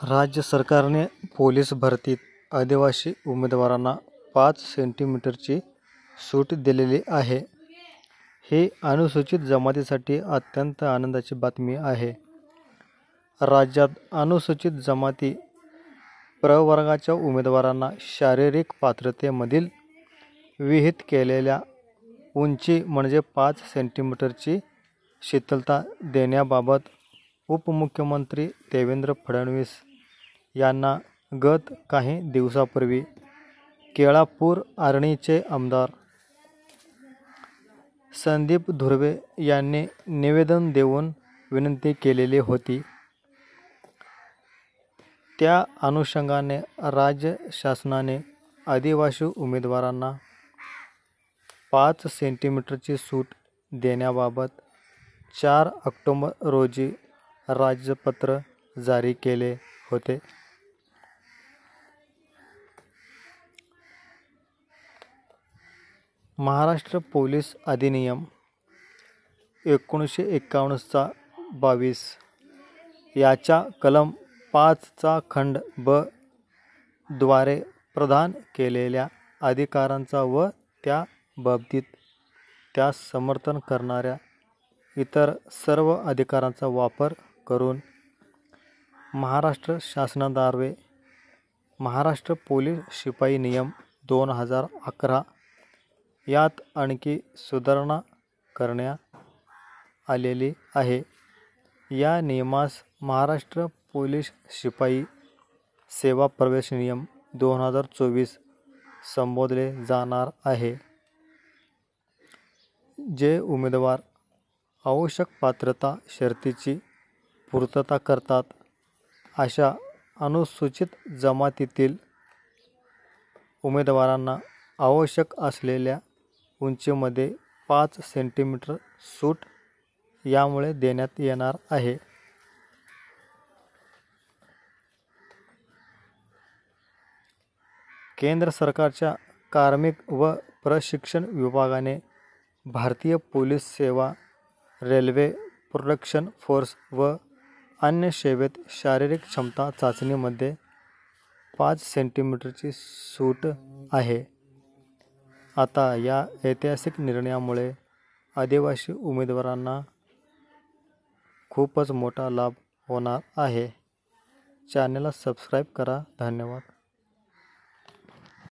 राज्य सरकारने पोलीस भरतीत आदिवासी उमेदवारांना 5 सेंटीमीटरची सूट दिलेली आहे. ही अनुसूचित जमातीसाठी अत्यंत आनंदाची बातमी आहे. राज्यात अनुसूचित जमाती प्रवर्गाच्या उमेदवारांना शारीरिक पात्रतेमधील विहित केलेल्या उंची म्हणजे 5 सेंटीमीटरची शिथिलता देण्याबाबत उपमुख्यमंत्री देवेंद्र फडणवीस यांना गत काही दिवसापूर्वी केळापूर आर्णीचे आमदार संदीप धुर्वे यांनी निवेदन देऊन विनंती केलेली होती. त्या अनुषंगाने राज्य शासनाने आदिवासी उमेदवारांना 5 सेंटीमीटरची सूट देण्याबाबत 4 ऑक्टोबर रोजी राजपत्र जारी केले होते. महाराष्ट्र पोलीस अधिनियम 1951 चा 22 याच्या कलम 5 चा खंड ब द्वारे प्रदान केलेल्या अधिकारांचा व त्या बाबतीत त्यास समर्थन करणाऱ्या इतर सर्व अधिकारांचा वापर करून महाराष्ट्र शासनाद्वारे महाराष्ट्र पोलीस शिपाई नियम 2011 यात आणखी सुधारणा करण्यात आलेली आहे. या नियमास महाराष्ट्र पोलीस शिपाई सेवा प्रवेश नियम 2024 संबोधले जाणार आहे. जे उमेदवार आवश्यक पात्रता शर्तीची पूर्तता करतात अशा अनुसूचित जमातीतील उमेदवारांना आवश्यक असलेल्या उंचीमध्ये 5 सेंटीमीटर सूट यामुळे देण्यात येणार आहे. केंद्र सरकारच्या कार्मिक व प्रशिक्षण विभागाने भारतीय पोलीस सेवा, रेल्वे, प्रोडक्शन फोर्स व अन्य सेवेत शारीरिक क्षमता चाचणीमध्ये 5 सेंटीमीटरची सूट आहे. आता या ऐतिहासिक निर्णयामुळे आदिवासी उमेदवारांना खूपच मोठा लाभ होणार आहे. चॅनलला सबस्क्राईब करा. धन्यवाद.